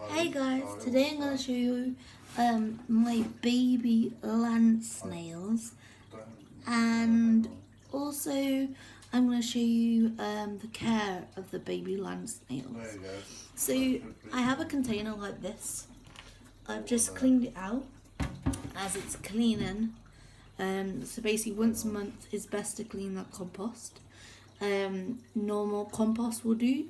Hey guys, today I'm going to show you my baby land snails, and also I'm going to show you the care of the baby land snails. So I have a container like this. I've just cleaned it out as it's cleaning. So basically once a month is best to clean that compost. Normal compost will do.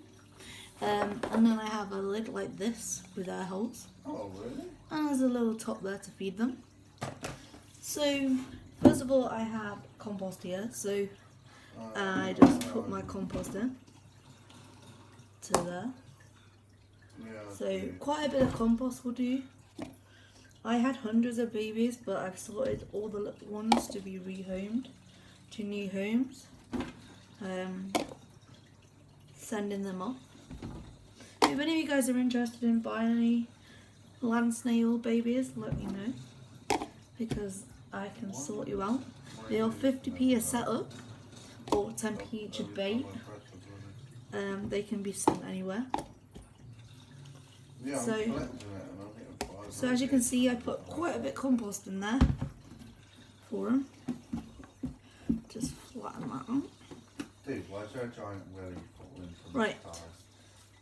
And then I have a lid like this with air holes. Oh, really? And there's a little top there to feed them. So, first of all, I have compost here. So, I just put my compost in to there. So, quite a bit of compost will do. I had hundreds of babies, but I've sorted all the little ones to be rehomed to new homes. Sending them off. If any of you guys are interested in buying any land snail babies, let me know, because I can sort you out. They are 50p a setup or 10p each a bait. They can be sent anywhere. So as you can see, I put quite a bit of compost in there for them. Just flatten that out. Dude, why is there a giant willy falling from Right. the sky?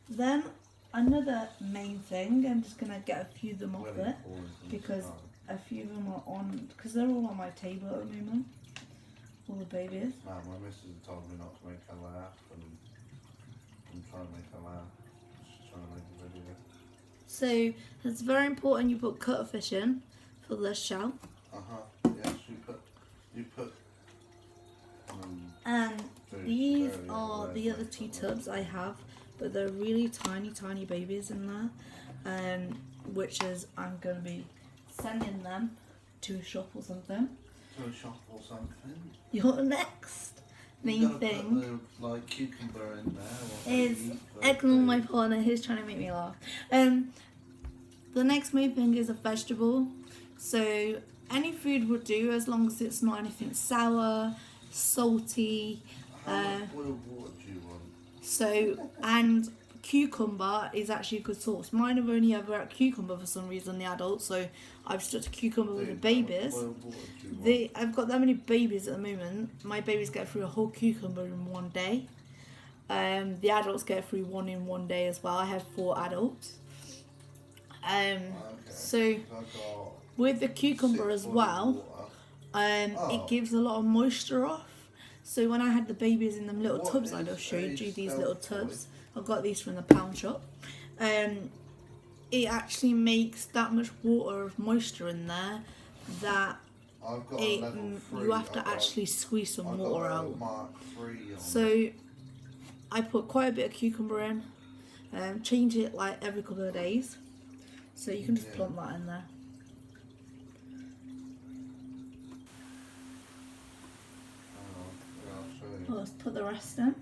Then another main thing, I'm just gonna get a few of them off it because a few of them are on, because they're all on my table at the moment. All the babies. Man, my missus told me not to make her laugh, and I'm trying to make her laugh. She's trying to make a video. So it's very important you put cuttlefish in for the shell. Yes, you put. And these are the other two tubs I have, but they're really tiny babies in there, which is I'm going to be sending them to a shop or something. To a shop or something? Your next main thing put the, cucumber in there. is ignore my partner, he's trying to make me laugh. The next main thing is a vegetable. So any food would do as long as it's not anything sour, salty. How much boiled water do you want? So, and cucumber is actually a good source. Mine have only ever had cucumber for some reason, the adults, so I've stuck to cucumber with the babies. I've got that many babies at the moment. My babies get through a whole cucumber in one day. The adults get through one in one day as well. I have 4 adults. So with the cucumber as well, it gives a lot of moisture off. So when I had the babies in them little tubs I just showed you, these little tubs, I got these from the pound shop, it actually makes that much water of moisture in there that you have to actually squeeze some water out. So I put quite a bit of cucumber in, change it like every couple of days, so you can just plump that in there. Let's put the rest in.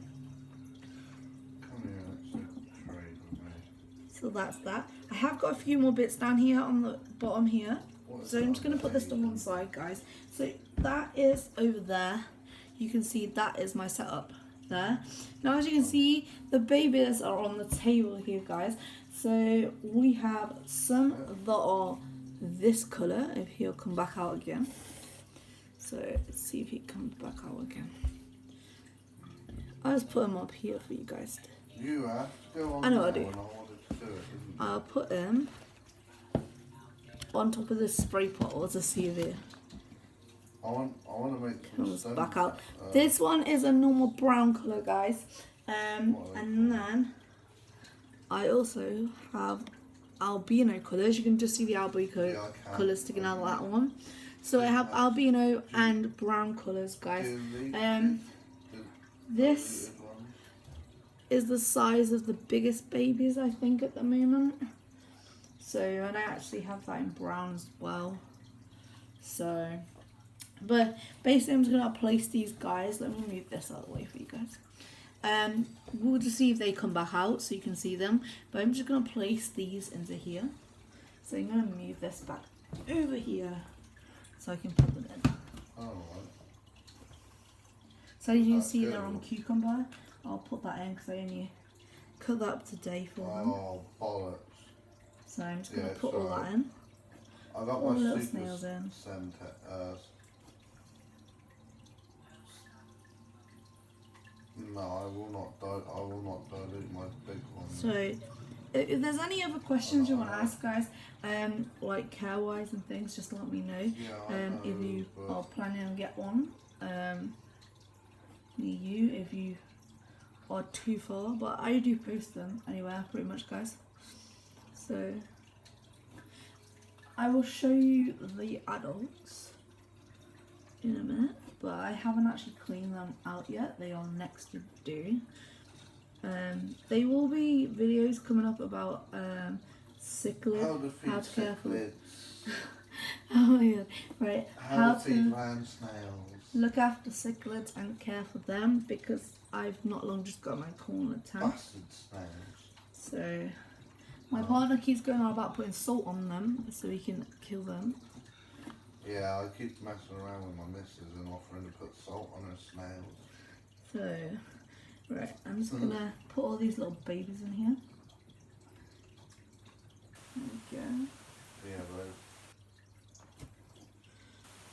So that's that. I have got a few more bits down here on the bottom here. So I'm just going to put this to one side, guys. So that is over there. You can see that is my setup there. Now as you can see, the babies are on the table here, guys. So we have some that are this colour. If he'll come back out again. So let's see if he comes back out again. I'll just put him up here for you guys. You have to go on. I know I do. I'll put him on top of this spray bottle to see if it want to make comes back out. This one is a normal brown colour, guys. And then I also have albino colours. You can just see the albino colours sticking out of that one. So I have albino and brown colours, guys. This is the size of the biggest babies, I think, at the moment. So, and I actually have that in brown as well. So, but basically I'm just going to place these guys. Let me move this out of the way for you guys. We'll just see if they come back out so you can see them. But I'm just going to place these into here. So I'm going to move this back over here so I can put them in. So you can see they're on cucumber. I'll put that in because I only cut that up today for them. Oh, bollocks. So I'm just going to Yeah, put all sorry. that in. I got All my the little super snails in. No, I will not. I will not dilute my big one. So if there's any other questions you want to ask, guys, like care-wise and things, just let me know. Yeah, I know, If you but are planning on get one, you if you are too far, but I do post them anywhere pretty much, guys. So I will show you the adults in a minute, but I haven't actually cleaned them out yet. They are next to do. They will be videos coming up about cichlid, how to care for. Oh my god! Right, how to feed land snails. Look after cichlids and care for them, because I've not long just got my corner tank. Bastard snails. So my partner keeps going on about putting salt on them so we can kill them. Yeah, I keep messing around with my missus and offering to put salt on her snails. So, right, I'm just gonna put all these little babies in here. There we go. Yeah, but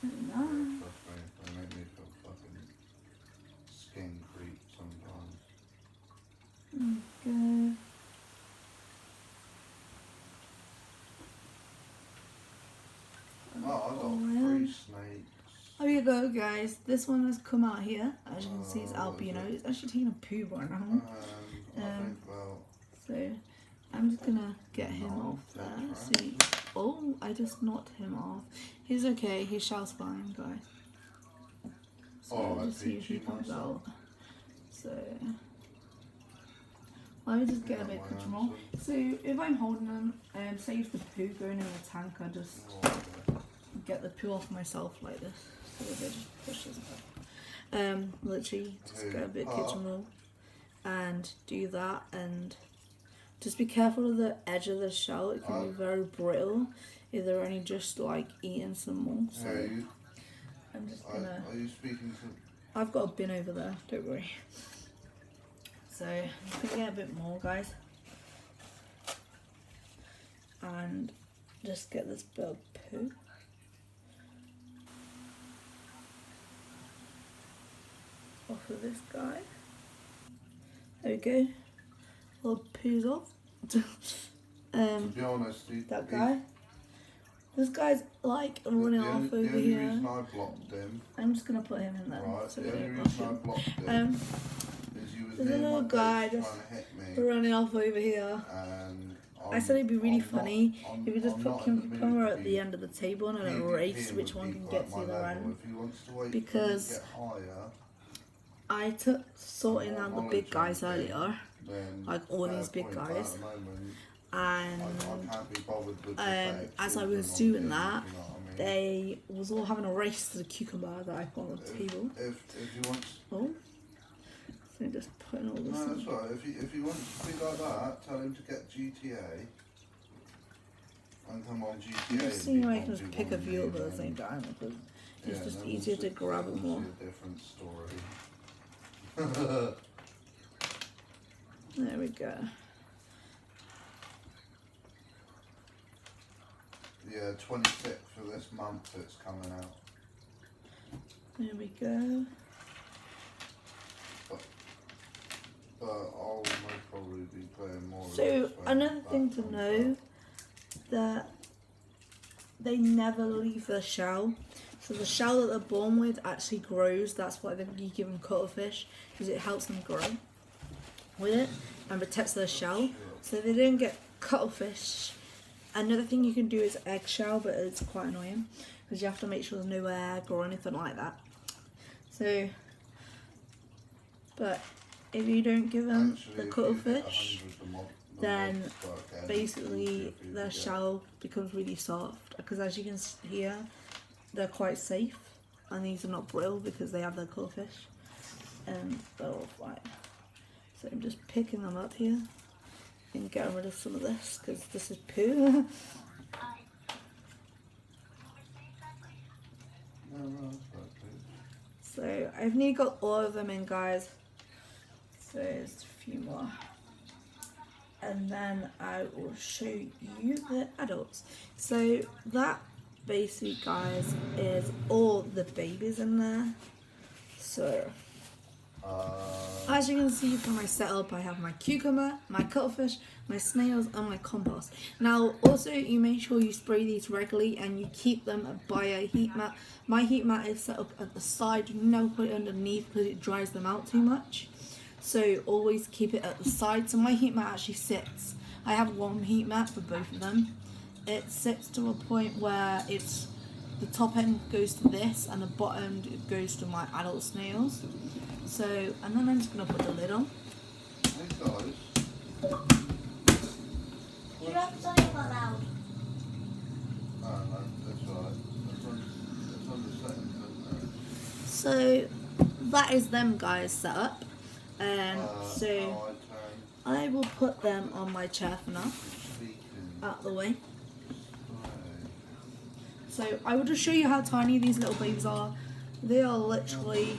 And that. they make me feel fucking skin creep sometimes. There we go. Oh, I got 3 snakes. There you go, guys. This one has come out here. As you can see, it's What albino. is it? It's actually taking a poo right now. I think about So I'm just gonna get him No, off there. that's See, oh, I just knocked him off. He's okay. His shell's fine, guys. So Oh, just see if he peachy comes myself. out. So let me just get a Yeah, bit my control. So if I'm holding them, say if the poo going in the tank, I just get the poo off myself like this. So if I just push this back. Literally just get a bit kitchen roll and do that, and just be careful of the edge of the shell. It can be very brittle if they're only just like eating some more. So I'm just gonna. Are you speaking to? I've got a bin over there. Don't worry. So I'm gonna get a bit more, guys, and just get this bit of poo. Off of this guy. There we go. Little poo's off. To be honest, That guy. This guy's like running off over the only here. reason I blocked him. I'm just gonna put him in there. Right. So The we only don't reason I rush him. blocked him is you was There's a near my little base guy trying just to hit me, running off over here. and I said it'd be really funny if we just I'm put not in the camera mood at to the be end of the table and a PvPing race with which one can people get at to my the level. end. If he wants to wait Because for me to get higher, I took sorting more out the knowledge big on guys the game, earlier, then like all fair these big point, but guys, at the moment, and I can't be bothered with the fact as I children was on doing TV, that, you know what I mean? they was all having a race to the cucumber that I put on the table. If you want, Oh, so just putting all this no, in. that's right. If you want to be like that, tell him to get GTA and come on GTA. Just seeing if I can just pick a view of it at the same time, because it's just easier to grab them all. A different story. There we go. Yeah, 26th for this month it's coming out. There we go. But I'll most probably be playing more of So this when another that thing to comes know, out. that they never leave the shell. So the shell that they're born with actually grows. That's why you give them cuttlefish, because it helps them grow with it and protects their shell. So they don't get cuttlefish. Another thing you can do is eggshell, but it's quite annoying because you have to make sure there's no egg or anything like that. So, but if you don't give them the cuttlefish, then basically their shell becomes really soft, because as you can hear, they're quite safe, and these are not brittle because they have their cuttlefish, and they're all fine. So I'm just picking them up here and getting rid of some of this, because this is poo. So I've nearly got all of them in, guys. So there's a few more. and then I will show you the adults. So that basically, guys, is all the babies in there. So as you can see from my setup, I have my cucumber, my cuttlefish, my snails, and my compost. Now, also, you make sure you spray these regularly and you keep them by a heat mat. My heat mat is set up at the side. You never put it underneath because it dries them out too much. So always keep it at the side. So my heat mat actually sits. I have one heat mat for both of them. It sits to a point where it's the top end goes to this and the bottom end goes to my adult snails. So, and then I'm just going to put the lid on. Hey guys. You have something that loud. Oh no, that's alright. It's on the setting, So that is them guys set up. so I will put them on my chair for now, out of the way. So I will just show you how tiny these little babies are. They are literally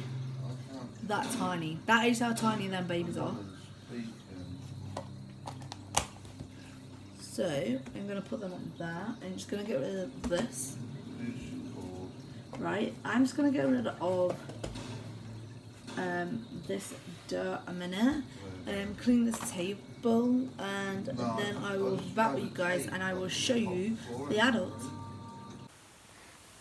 that tiny. That is how tiny them babies are. So I'm going to put them on there. I'm just going to get rid of this. Right, I'm just going to get rid of this dirt a minute. Clean this table, and then I will be back with you guys and I will show you the adults.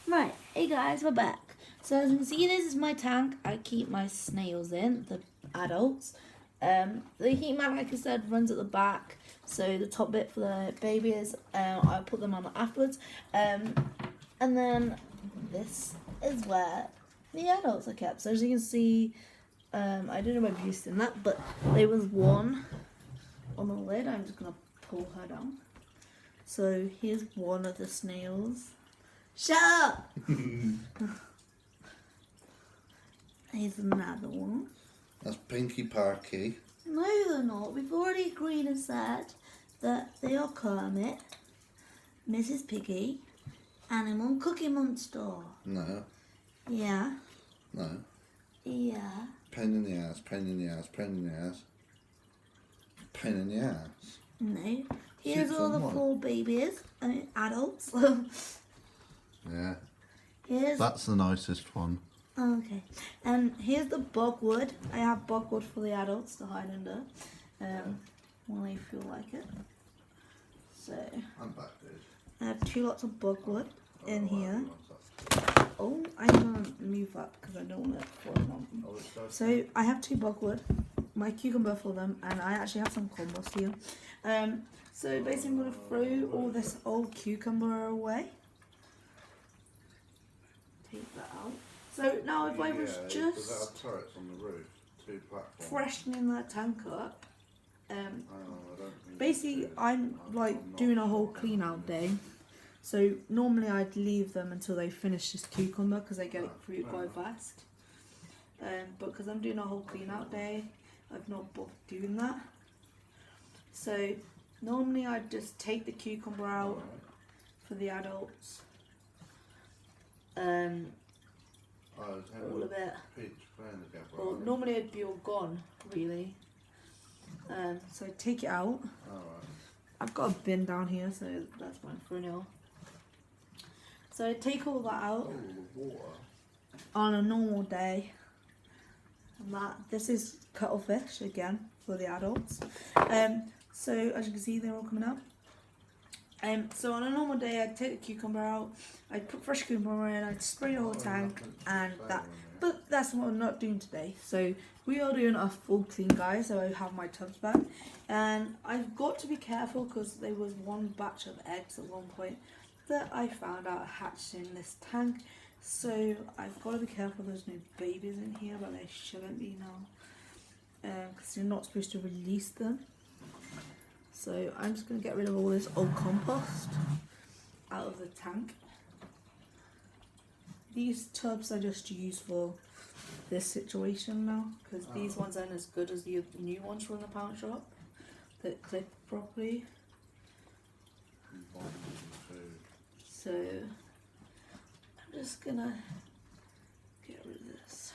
Right, hey guys, we're back. So as you can see, this is my tank. I keep my snails in, the adults. The heat mat, like I said, runs at the back. So the top bit for the babies, I'll put them on afterwards. And then this is where the adults are kept. So as you can see, I don't know if I've used in that, but there was one on the lid. I'm just going to pull her down. So here's one of the snails. Shut up! Here's another one. That's Pinky Parky. No, they're not. We've already agreed and said that they are Kermit, Mrs. Piggy, Animal Cookie Monster. No. Yeah. No. Yeah. Pain in the ass, pain in the ass, pain in the ass. Pain in the ass. No. Here's all the 4 babies, adults. Yeah. Here's. That's the nicest one. Okay. And here's the bogwood. I have bogwood for the adults to hide under when they feel like it. So I'm back, dude. I have 2 lots of bogwood in here. Oh, I'm gonna move up because I don't want to fall on. So I have 2 bogwood, my cucumber for them, and I actually have some compost here. So basically I'm gonna throw all this old cucumber away. Take that out. So now if I was just turrets on the roof, 2 platforms. freshening that tank up, basically I'm like doing a whole clean out day. So normally I'd leave them until they finish this cucumber because they get it through quite fast. But because I'm doing a whole clean out day, I've not bothered doing that. So normally I'd just take the cucumber out for the adults. All of it. Well, normally it'd be all gone, really. So I take it out. I've got a bin down here, so that's fine for now. So I take all that out on a normal day. And this is cuttlefish again for the adults. So as you can see, they're all coming out. So on a normal day, I'd take the cucumber out, I'd put fresh cucumber in, I'd spray the whole tank, and that. But that's what I'm not doing today. So we are doing a full clean, guys. So I have my tubs back, and I've got to be careful because there was one batch of eggs at one point that I found out hatched in this tank. So I've got to be careful. There's no babies in here, but there shouldn't be now, because you're not supposed to release them. So I'm just going to get rid of all this old compost out of the tank. These tubs I just use for this situation now, because these ones aren't as good as the new ones from the pound shop that clip properly. So I'm just going to get rid of this.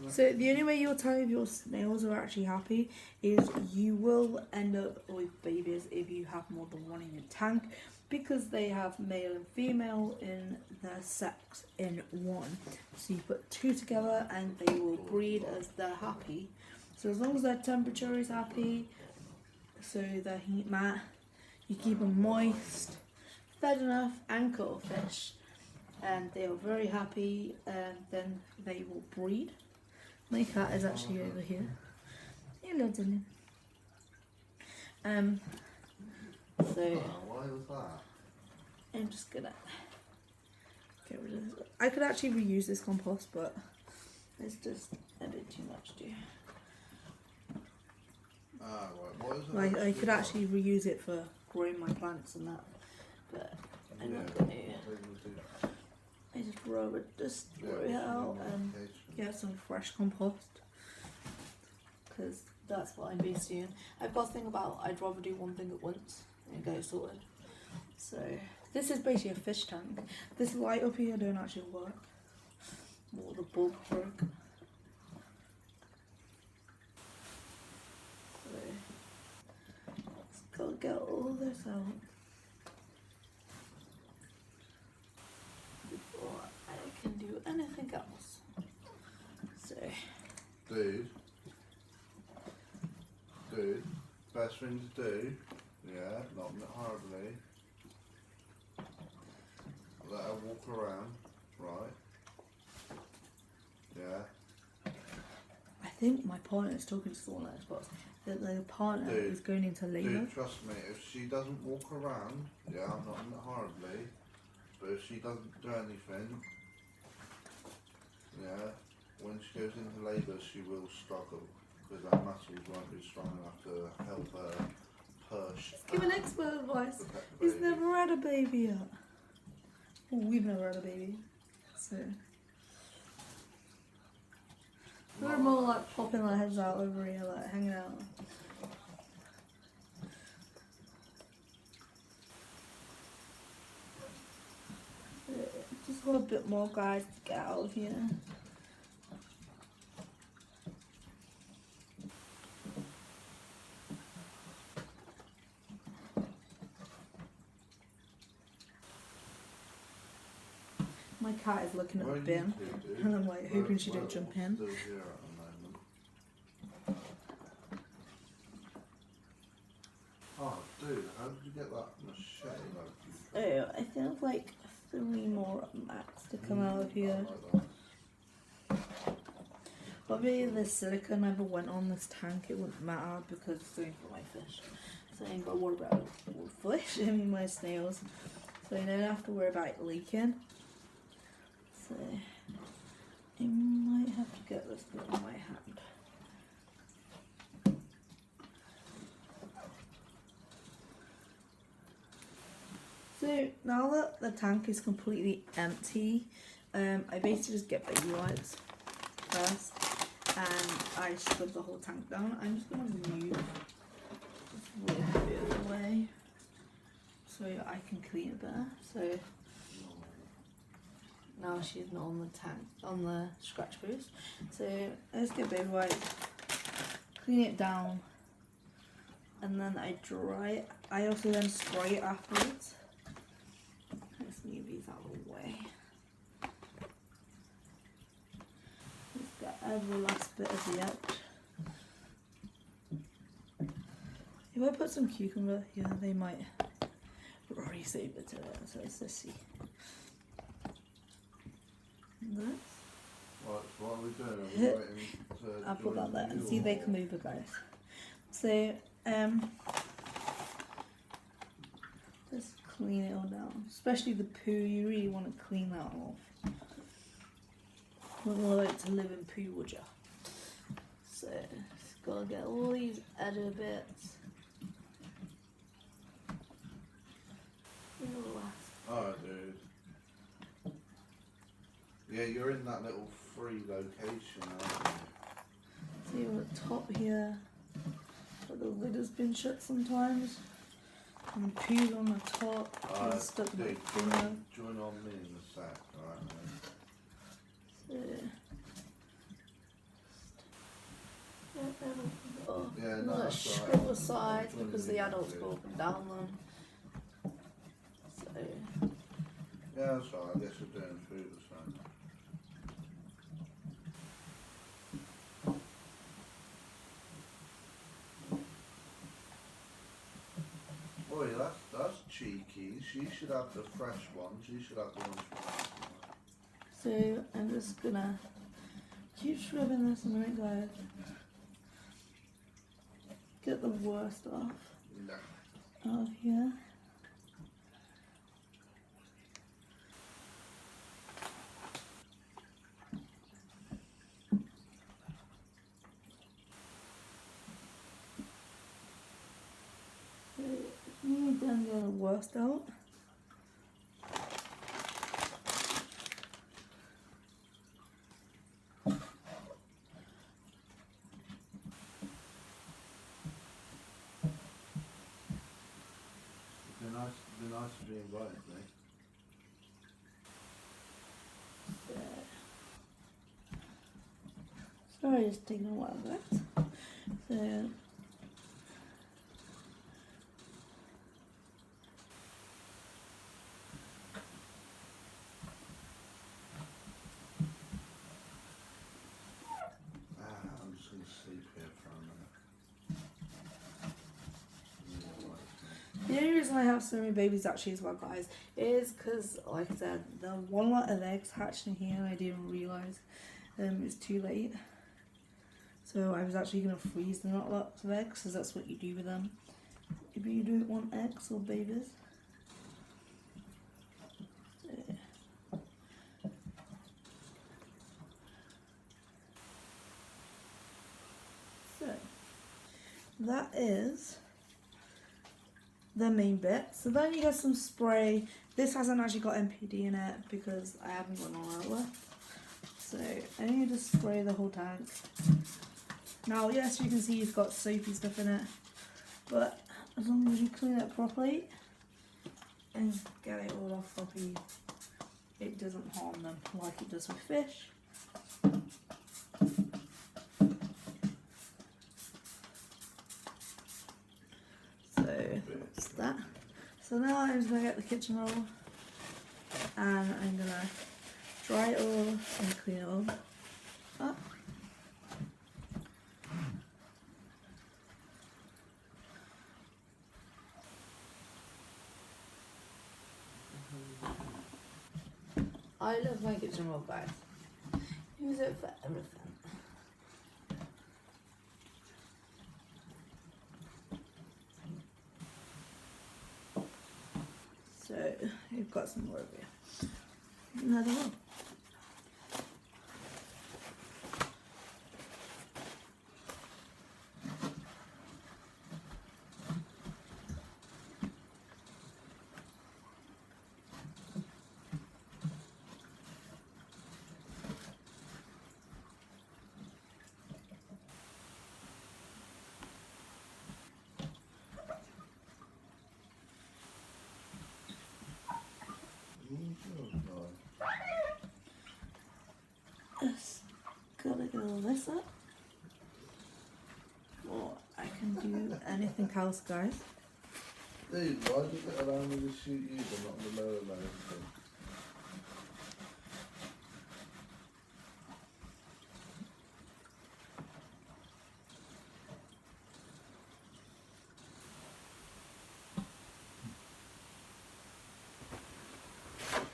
So the only way you'll tell if your snails are actually happy is you will end up with babies if you have more than one in your tank, because they have male and female in their sex in one. So you put two together and they will breed as they're happy. So as long as their temperature is happy, so their heat mat, you keep them moist, fed enough, and caught fish, and they are very happy, and then they will breed. My cat is actually over here. Hello, Dylan. So Why was that? I'm just gonna get rid of this. I could actually reuse this compost, but it's just a bit too much to do. Right. What is it? Like I could actually reuse it for growing my plants and that, but I'm not gonna. I just rather just throw it out and get some fresh compost, because that's what I'm basically doing. I've got a thing about I'd rather do one thing at once and get it sorted. So this is basically a fish tank. This light up here don't actually work. More the bulb broke. So just gotta get all this out before I can do anything else. So dude, best thing to do, yeah, not hardly. Let her walk around, right? Yeah. I think my partner is talking to someone else, but that the partner Dude, is going into labour. Dude, trust me, if she doesn't walk around, yeah, I'm not in it hardly, but if she doesn't do anything, yeah, when she goes into labour she will struggle, because her muscles won't be strong enough to help her push. Give an expert advice. the He's baby. never had a baby yet. Well, we've never had a baby, so we're more like popping our heads out over here, like hanging out. Just got a bit more, guys, to get out of here. My cat is looking at Where the are you bin, two, dude? and I'm like hoping she Where- don't jump what's in. still here at the moment? Oh, dude, how did you get that machete? So I think like 3 more at max to come out of here. Like that. Probably the silica never went on this tank, it wouldn't matter because it's going for my fish. So I ain't got to worry about fish, I mean my snails. So I don't have to worry about it leaking. So I might have to get this bit in my hand. So now that the tank is completely empty, I basically just get baby wipes first and I scrub the whole tank down. I'm just going to move this little bit of the way so I can clean it better. So now she's not on the tank, on the scratch boost. So I just get baby wipes, clean it down, and then I dry it. I also then spray it afterwards. Let's move these out of the way. Just get every last bit of the edge. If I put some cucumber here, they might already save it to it. So let's just see. This. What are we doing? Are we waiting to I'll put that join there and you, see if they or- can move it, guys. So, just clean it all down. Especially the poo, you really want to clean that off. Wouldn't like it to live in poo, would ya? So, just gotta get all these edge bits. Oh, dude. Yeah, you're in that little free location, aren't you? See on the top here, but the lid has been shut sometimes. And the poo's on the top, and stuck in my Dude, finger. join on me in a sec, alright, mate? So, Oh, Yeah, I'm no, gonna that's scrub right. aside I'll because put the it adults in go up and down them. So, Yeah, that's right. I guess we're doing food or something. Boy, that's cheeky. She should have the fresh ones. She should have the ones from so I'm just gonna keep scrubbing this a minute, guys. Get the worst off No. here. You done get the worst out. It'd be nice to be invited, mate. Sorry, it's taking a while, guys. So, I'm just going to sleep here for a minute. the only reason I have so many babies actually as well, guys, is because, like I said, the one lot of eggs hatched in here and I didn't realise it's too late. So I was actually going to freeze the lots of eggs, because that's what you do with them if you don't want eggs or babies. So that is the main bit. So then you get some spray. This hasn't actually got MPD in it because I haven't gone all out with. So I need to spray the whole tank. Now, yes, you can see you've got soapy stuff in it, but as long as you clean it properly and get it all off properly, it doesn't harm them like it does with fish. So that's that. So now I'm just going to get the kitchen roll and I'm going to dry it all and clean it all up. I love my kitchen roll, guys. Use it for everything. So you've got some more over here. Another one. Just gotta get all this up. Or I can do anything else, guys. Dude, why does it allow me to shoot you but not the lower man?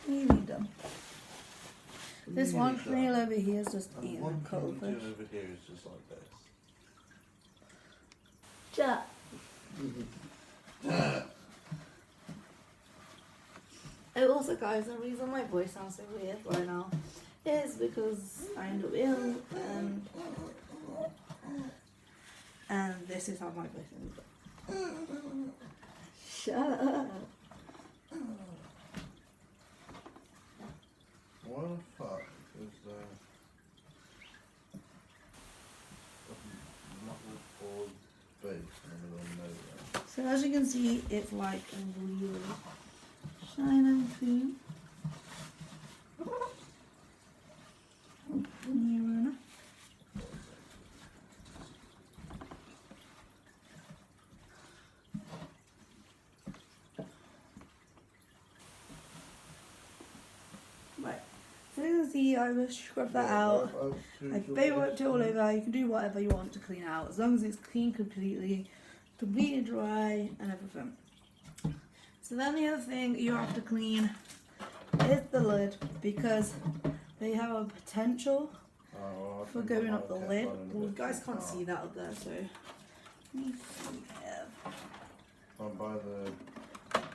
Nearly done. This one snail over here is just eating One a cuttlefish. over here is just like this. Jack. And also, guys, the reason my voice sounds so weird right now is because I end up ill and this is how my voice is. Shut up. What the fuck is knuckle base in the middle of nowhere? So as you can see, it's like a really shining thing. can see, I will scrub that out. I baby wiped it all over. You can do whatever you want to clean out, as long as it's clean completely dry and everything. So then the other thing you have to clean is the lid, because they have a potential for going up the lid. Well, you guys can't see that up there, so let me see here.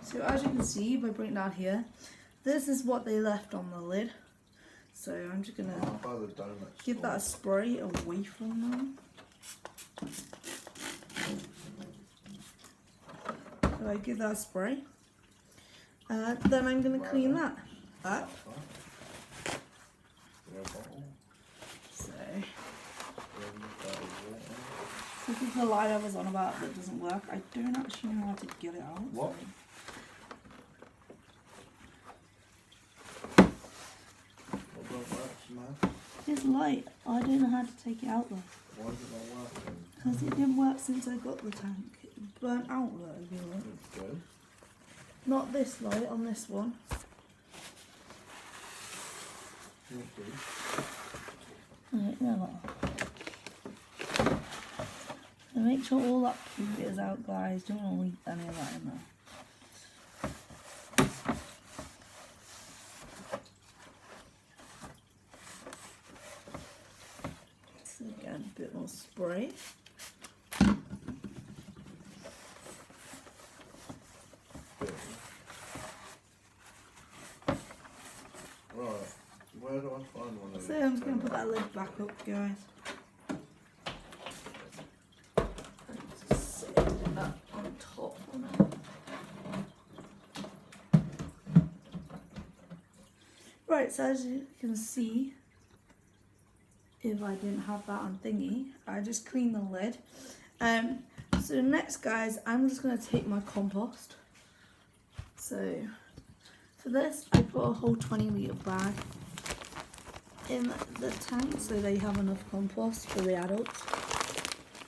So as you can see by bringing it down here, this is what they left on the lid. So I'm just gonna give that a spray away from them. So I give that a spray. Then I'm gonna clean that up. So this is the light I was on about that doesn't work. I don't actually know how to get it out. What? This light, I don't know how to take it out though. Why is it not working? Because it didn't work since I got the tank. It burnt out though, I feel like. Good. Not this light, on this one. Okay. Right, now. So make sure all that poop is out, guys. Don't want to leave any of that in there. So again, a bit more spray. Right, where do I find one of these? So I'm just going to put that lid back up, guys. Just sit that on top for now. Right, so as you can see, if I didn't have that on thingy, I just cleaned the lid. So next, guys, I'm just going to take my compost. So for this, I put a whole 20-litre bag in the tank so they have enough compost for the adults.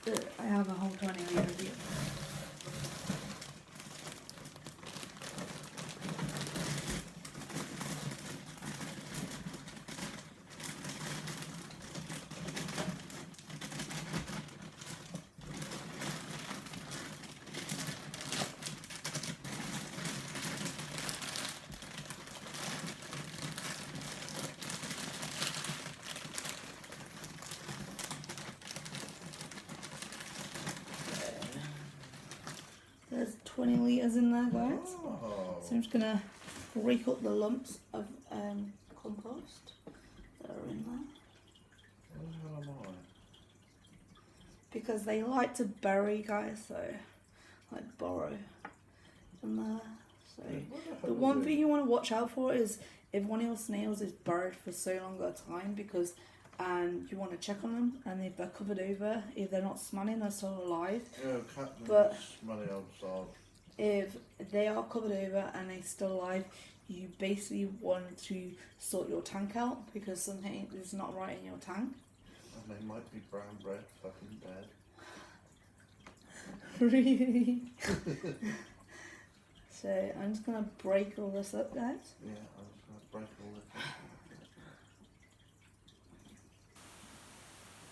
But I have a whole 20 litres here. There's 20 litres in there, guys. Oh. So I'm just going to break up the lumps of compost that are in there. Where the hell am I? Because they like to bury, guys, so like borrow in there. So the one thing you want to watch out for is if one of your snails is buried for so long a time, because you want to check on them, and if they're covered over, if they're not smelling, they're still alive. Yeah, cat But smelly old sod. if they are covered over and they're still alive, you basically want to sort your tank out, because something is not right in your tank. And they might be brown bread, fucking dead. Really? So I'm just gonna break all this up, guys. Yeah, I'm just going to break all this up.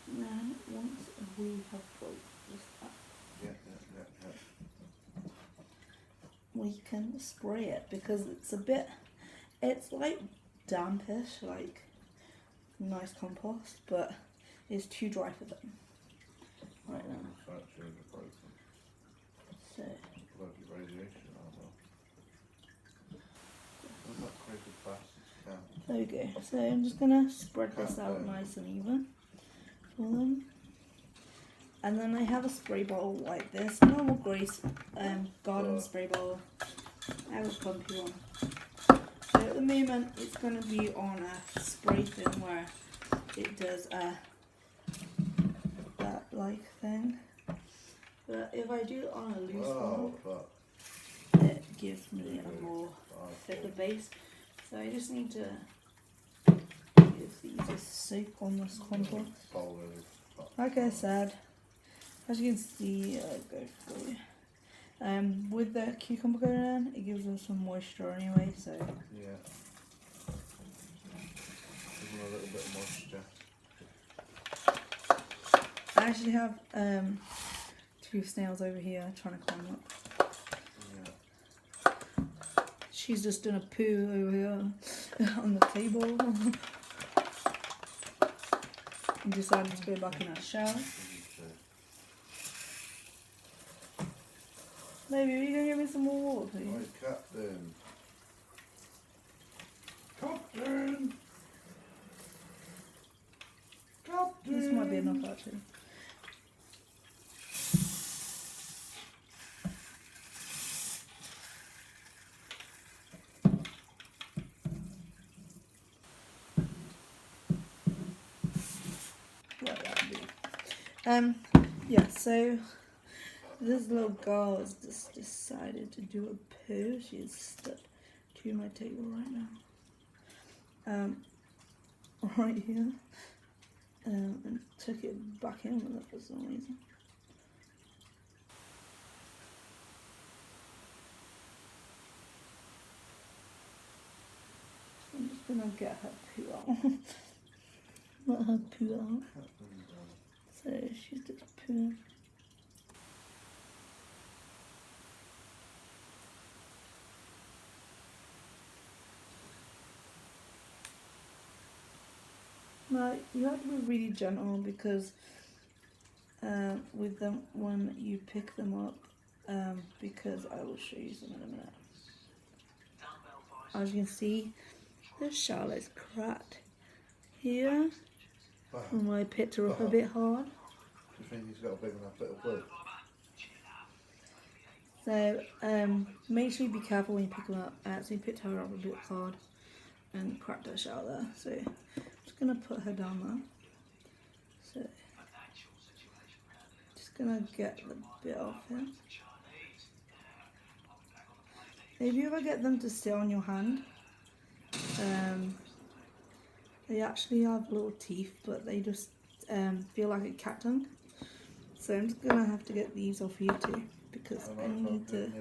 Then once we have broke this up, Yeah. we can spray it, because it's like dampish, like nice compost, but it's too dry for them right now. It's actually broken. So Bloody radiation armor. Where's that crazy bastards can? there we go. So I'm just gonna spread this out nice and even for them. And then I have a spray bottle like this, normal grease garden spray bottle. I have a pumpy one. So at the moment it's going to be on a spray thing where it does that like thing. But if I do it on a loose one, it gives me a more thicker base. So I just need to give these a soak on this compost. Like I said, as you can see, I'll go through. With the cucumber going in, it gives us some moisture anyway, so. Yeah. a little bit of moisture. I actually have 2 snails over here trying to climb up. Yeah. She's just done a poo over here on the table. And decided to go back in her shell. Baby, are you going to give me some more water, please? Right, Captain. Captain! Captain! This might be enough, actually. Right, that'll do. Yeah, so this little girl has just decided to do a poo. She's stuck to my table right now. Right here. And took it back in with it for some reason. I'm just gonna get her poo out. Let her poo out. So she's just pooing. Now you have to be really gentle because with them when you pick them up, because I will show you some in a minute. As you can see, the shell is cracked here from where I picked her up a bit hard. Do you think he's got a big enough bit of wood? So make sure you be careful when you pick them up. I actually picked her up a bit hard and cracked her shell there. So I'm just gonna put her down there. So just gonna get the bit off here. If you ever get them to sit on your hand, they actually have little teeth, but they just feel like a cat tongue. So I'm just gonna have to get these off here too, because I need to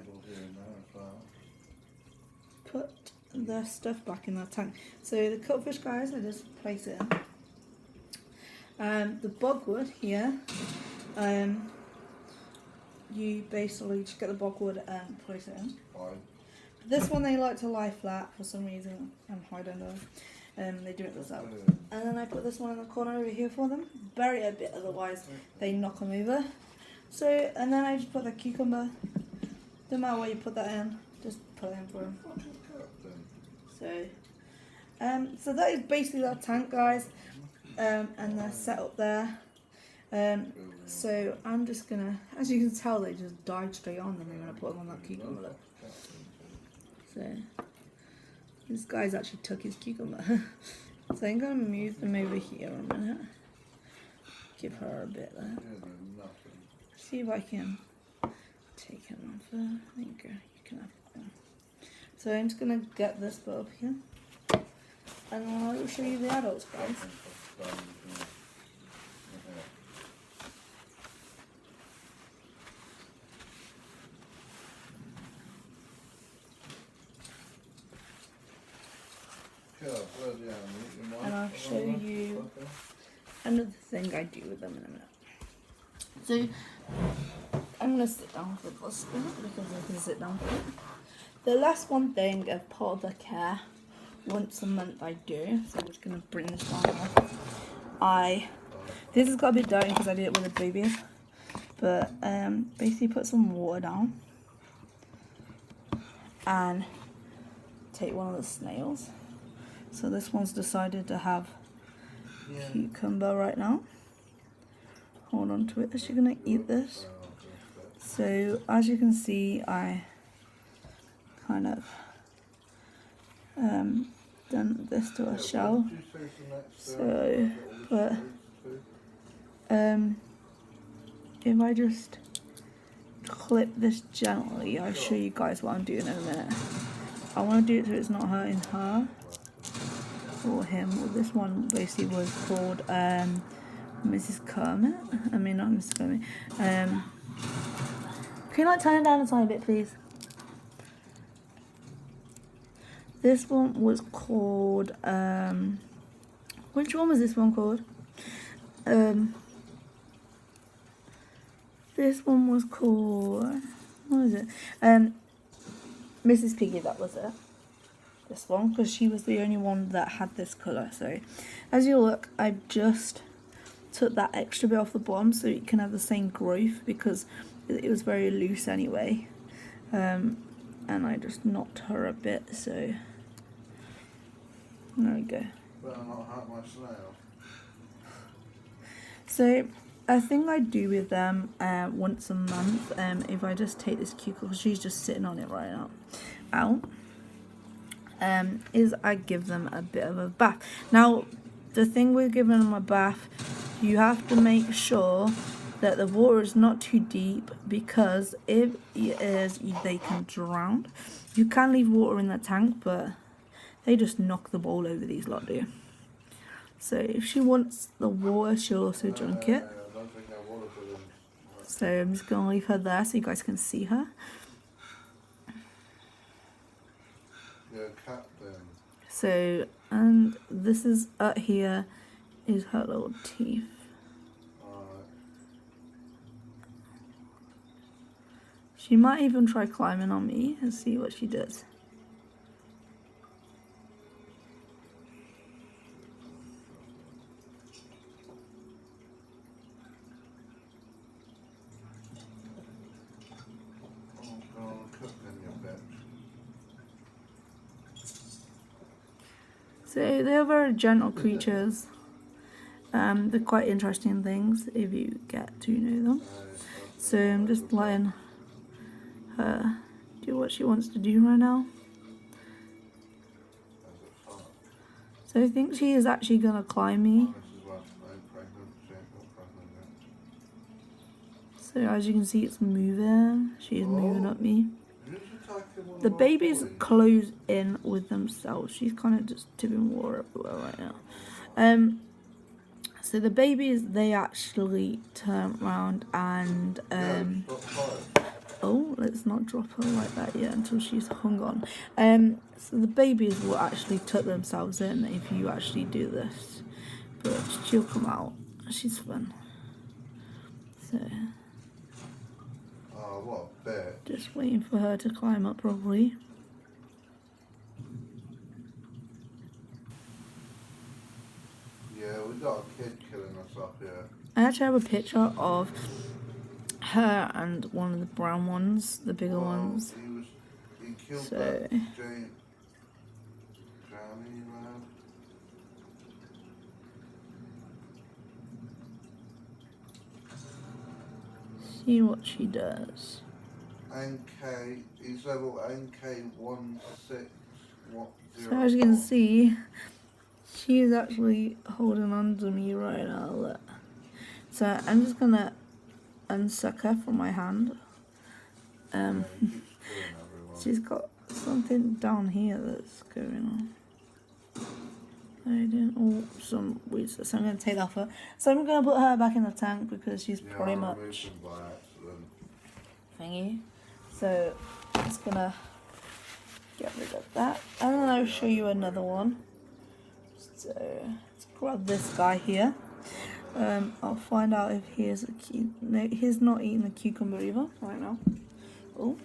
put their stuff back in their tank. So the cutfish, guys, I just place it in. The bogwood here, you basically just get the bogwood and place it in. This one they like to lie flat for some reason and hide under. They do it themselves. And then I put this one in the corner over here for them. Bury it a bit, otherwise they knock them over. So, and then I just put the cucumber. No matter where you put that in, just put it in for them. So that is basically that tank, guys. And they're set up there. So I'm just gonna, as you can tell, they just died straight on them when I put them on that cucumber. Look. So this guy's actually took his cucumber. So I'm gonna move them over here a minute. Give her a bit there. See if I can take him off there. There you go. You can have one. So I'm just gonna get this bit up here, and then I will show you the adults, guys. And I'll show you another thing I do with them in a minute. So I'm going to sit down for this bit because I can sit down for it. The last one thing as part of the care, once a month I do, so I'm just going to bring this down here. This has got a bit dirty because I did it with a baby, but basically put some water down and take one of the snails. So this one's decided to have cucumber right now. Hold on to it. Is she gonna eat this? So as you can see, I kind of done this to her shell. So, but if I just clip this gently, I'll show you guys what I'm doing in a minute. I want to do it so it's not hurting her or him. Well, this one basically was called Mrs. Kermit. I mean, not Mrs. Kermit. Can you like turn it down a tiny bit, please? This one was called, what which one was this one called? This one was called, what was it? Mrs. Piggy, that was it. This one, because she was the only one that had this colour. So as you look, I just took that extra bit off the bottom so it can have the same growth, because it was very loose anyway. And I just knocked her a bit, so there we go. Better not hurt my snail. So a thing I do with them once a month, if I just take this cucumber, she's just sitting on it right now, out, is I give them a bit of a bath. Now, the thing with giving them a bath, you have to make sure that the water is not too deep, because if it is, they can drown. You can leave water in the tank, but they just knock the bowl over, these lot do. So if she wants the water, she'll also drink it. I don't think I want to put in. So I'm just going to leave her there so you guys can see her. Yeah, cat then. So, and this is up here is her little teeth. Alright. She might even try climbing on me and see what she does. Oh, go on, cook then, you bitch. So they're very gentle creatures. They're quite interesting things if you get to know them. So I'm just letting her do what she wants to do right now. As a fart. So I think she is actually going to climb me. This is what I'm pregnant. She ain't got pregnant yet. So as you can see, it's moving. She is moving up me. Who's attacking one The of our babies boys? close in with themselves. She's kind of just tipping water everywhere right now. So the babies, they actually turn around and Stop fighting. oh, let's not drop her like that yet until she's hung on. So the babies will actually tuck themselves in if you actually do this, but she'll come out. She's fun. So Oh, what a bitch. just waiting for her to climb up properly. Yeah, we got a kid killing us up here. I actually have a picture of her and one of the brown ones, the bigger ones. He killed So- that giant Johnny lad. See what she does. NK, he's level NK16. What? So as you can see, she's actually holding on to me right now. Look. So I'm just gonna unsuck her from my hand. She's got something down here that's going on. I didn't. Oh, some weird stuff. So I'm gonna take that off her. So I'm gonna put her back in the tank because she's pretty much by accident. thingy. So I'm just gonna get rid of that, and then I'll show you another one. So let's grab this guy here. I'll find out if he is no, he's not eating a cucumber either right now. Oh,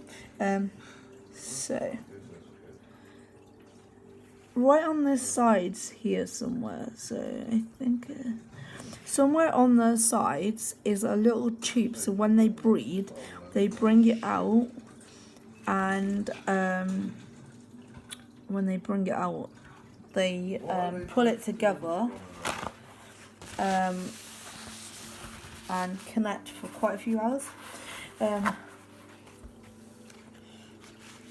so right on this side here somewhere. So I think somewhere on the sides is a little tube. So when they breed, they bring it out, and when they bring it out, they pull it together and connect for quite a few hours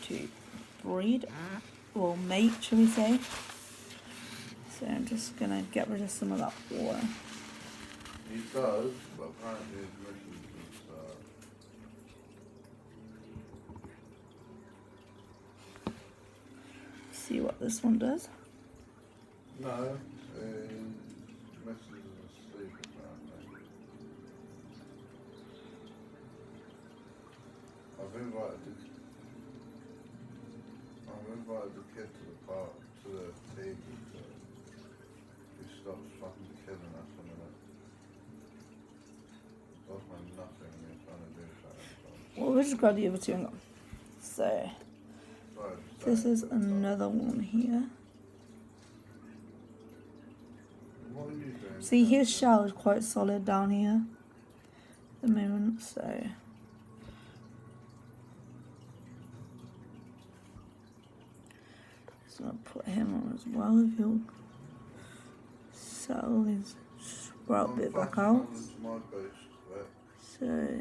to breed or mate, shall we say. So I'm just gonna get rid of some of that water. He does, but apparently his mission is See what this one does. no, Mrs. is asleep apparently. I've invited the kid to the park, to the table to be stop fucking killing us a minute. Does my nothing when you're trying to do something. Well, we'll just grab the other two and go. So, this is another one here. What are you doing? See, his shell is quite solid down here at the moment, so. Just gonna put him on as well if he'll settle his sprout bit back out. So.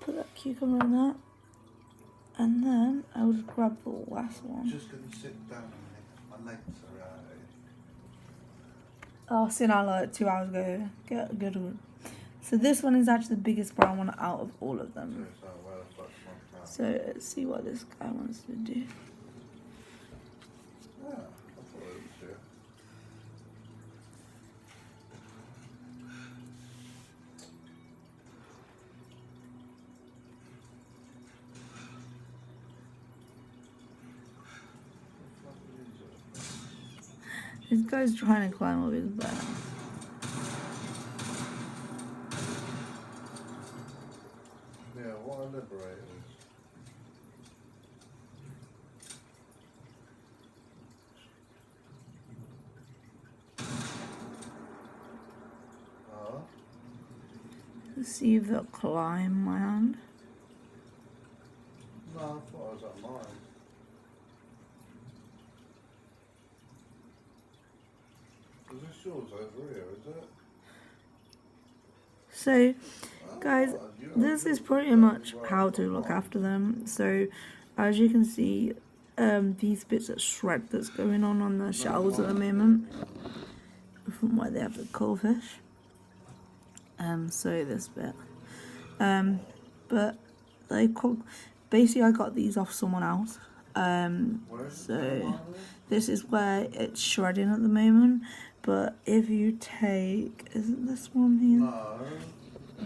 Put that cucumber in that. And then I'll just grab the last one. I'm just gonna sit down and my legs are out. Oh, I seen that like 2 hours ago. Get a good one. So this one is actually the biggest brown one out of all of them. So let's see what this guy wants to do. Yeah, I thought it was here. This guy's trying to climb up his back. Yeah, what a liberator is. Let's see if they'll climb my hand. No, I thought I was at mine. Is this yours over here, is it? So, guys, this is pretty much how to look after them. So, as you can see, these bits of shred that's going on the shells at the moment, from where they have the goldfish. So this bit, but like basically I got these off someone else. So this is where it's shredding at the moment. But if you take, isn't this one here? No.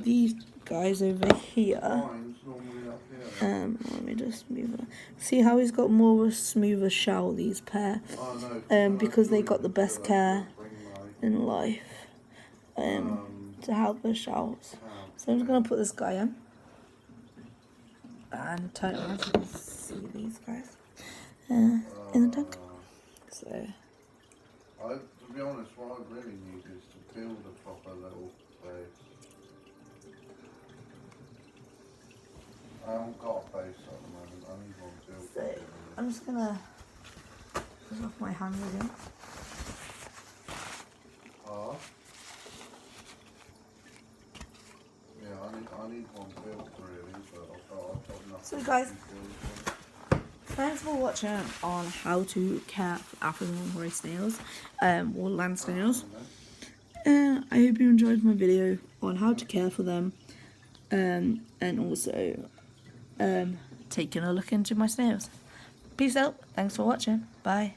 These guys over here. Mine's normally up here. Let me just move it. See how he's got more of a smoother shell, these pair. Oh, no, Because they got the best care in life. To help the shells. So I'm just going to put this guy in. And turn it around so you can see these guys in the tank. So. To be honest, what I really need is to build a proper little base. I haven't got a base at the moment, I need one built. So I'm just going to put off my hand again. I need one built really, but I've got nothing. So guys, thanks for watching on how to care for African forest snails, or land snails. I hope you enjoyed my video on how to care for them, and also taking a look into my snails. Peace out, thanks for watching, bye.